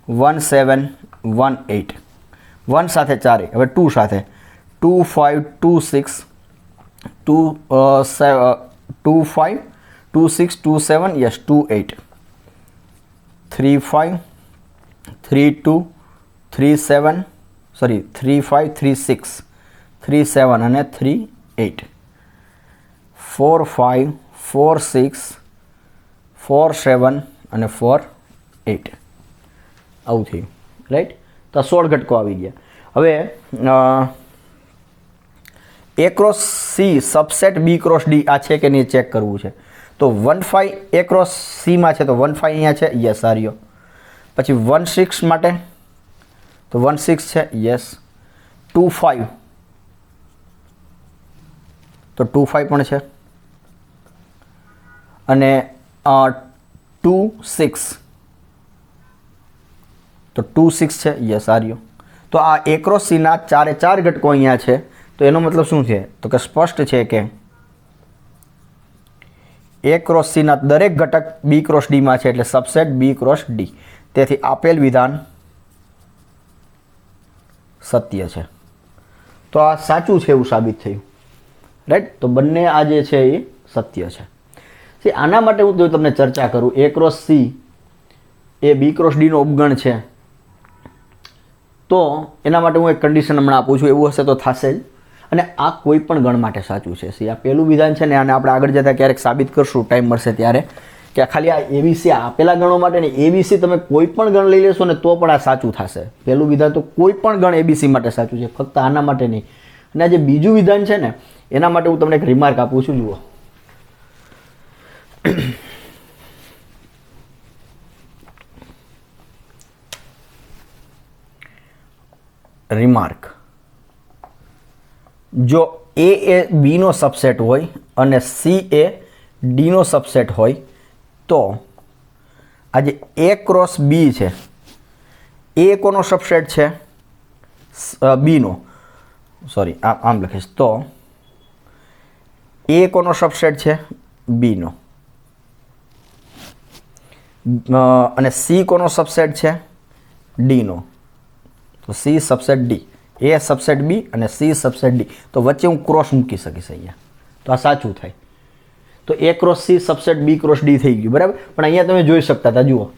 1 7 1 8 1 સાથે 4 હવે 2 સાથે 2 5 2 6 2 5 2 6 2 7 યસ 2 8 3 5 3 2 3 7 સોરી 3 5 3 6 3 7 અને 3 8 4 5 4 6 4 7 અને 4 8 આવું થયું રાઈટ. તો 16 ઘટકો આવી ગયા. હવે A cross C subset B cross D આ છે કે નહીં ચેક કરવું છે. તો 1 5 એ ક્રોસ સીમાં છે તો 1 5 અહીંયા છે, યસ આ રહ્યો. પછી 1 6 માટે તો 1 6 છે, યસ. 2 5 તો 2 5 પણ છે અને 2 6 તો 2 6 છે, યસ આ રહ્યો. તો આ એ ક્રોસ સીના 4 4 ઘટકો અહીંયા છે. તો એનો મતલબ શું છે? તો કે સ્પષ્ટ છે કે એ ક્રોસ સીના દરેક ઘટક બી ક્રોસ ડીમાં છે એટલે સબસેટ બી ક્રોસ ડી. તેથી આપેલ વિધાન સત્ય છે. તો આ સાચું છે એવું સાબિત થયું રાઈટ. તો બંને આ જે છે એ સત્ય છે. આના માટે હું જો તમને ચર્ચા કરું, એ ક્રોસ સી એ બી ક્રોસ ડીનો ઉપગણ છે તો એના માટે હું એક કન્ડિશન હમણાં આપું છું, એવું હશે તો થશે જ. અને આ કોઈ પણ ગણ માટે સાચું છે. સી આ પહેલું વિધાન છે ને આને આપણે આગળ જતાં ક્યારેક સાબિત કરશું ટાઈમ મળશે ત્યારે કે ખાલી આ એબીસી આપેલા ગણો માટે ને એબીસી તમે કોઈ પણ ગણ લઈ લેશો ને તો પણ આ સાચું થશે. પહેલું વિધાન તો કોઈ પણ ગણ એબીસી માટે સાચું છે, ફક્ત આના માટે નહીં. અને આ જે બીજું વિધાન છે ને એના માટે હું તમને એક રિમાર્ક આપું છું. જુઓ, રિમાર્ક, જો એ બીનો સબસેટ હોય અને સી એ ડીનો સબસેટ હોય તો આ જે એ ક્રોસ બી છે એ કોનો સબસેટ છે? બીનો. સોરી આમ લખીશ તો એ કોનો સબસેટ છે? બીનો. અને સી કોનો સબસેટ છે? ડીનો. તો સી સબસેટ ડી, એ સબસેટ બી અને સી સબસેટ ડી. તો વચ્ચે હું ક્રોસ મૂકી શકીશ અહીંયા, તો આ સાચું થાય. તો A cross C subset B cross D થઈ ગયું બરાબર. પણ અહીંયા તમે જોઈ શકતા હતા, જુઓ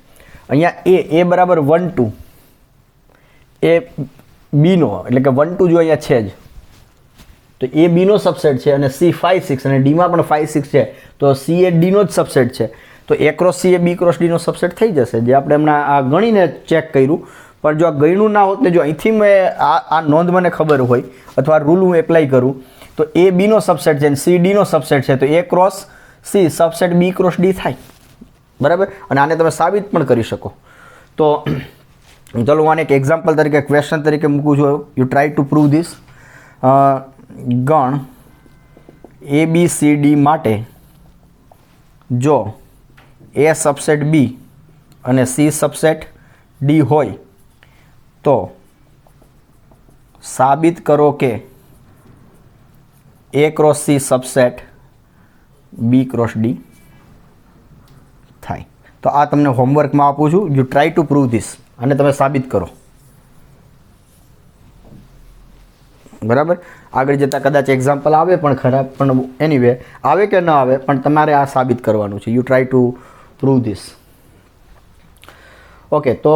અહીંયા એ બરાબર 1 2 એ બીનો એટલે કે 1 2 જો અહીંયા છે જ તો એ બીનો સબસેટ છે અને સી 5 6 અને ડીમાં પણ 5 6 છે તો સી એ ડીનો જ સબસેટ છે. તો A cross C A B cross ડીનો subset થઈ જશે, જે આપણે હમણાં આ ગણીને ચેક કર્યું. પણ જો આ ગણ્યું ના હોત ને જો અહીંથી મેં આ નોંધ મને ખબર હોય અથવા રૂલ હું એપ્લાય કરું તો એ બીનો સબસેટ છે અને સી ડીનો સબસેટ છે તો A cross C subset B cross D થાય બરાબર. અને આને તમે સાબિત પણ કરી શકો. તો ચલો હું આને એક એક્ઝામ્પલ તરીકે ક્વેશ્ચન તરીકે મૂકું છું. You try to prove this. ગણ એ બી સી ડી માટે જો એ સબસેટ બી અને સી સબસેટ ડી હોય તો સાબિત કરો કે A cross C subset B cross D થાય. તો આ તમને હોમવર્કમાં આપું છું. You try to prove this અને તમે સાબિત કરો બરાબર. આગળ જતાં કદાચ એક્ઝામ્પલ આવે પણ ખરાબ, પણ એનીવે આવે કે ન આવે પણ તમારે આ સાબિત કરવાનું છે. You try to prove this. Okay, તો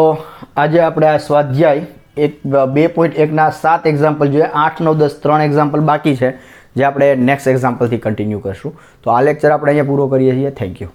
આજે આપણે આ સ્વાધ્યાય 2.1ના 7 એક્ઝામ્પલ જોઈએ. 8 9 10 3 એક્ઝામ્પલ બાકી છે જે આપણે નેક્સ્ટ એક્ઝામ્પલથી કન્ટિન્યુ કરશું. તો આ લેક્ચર આપણે અહીંયા પૂરો કરીએ છીએ. Thank you.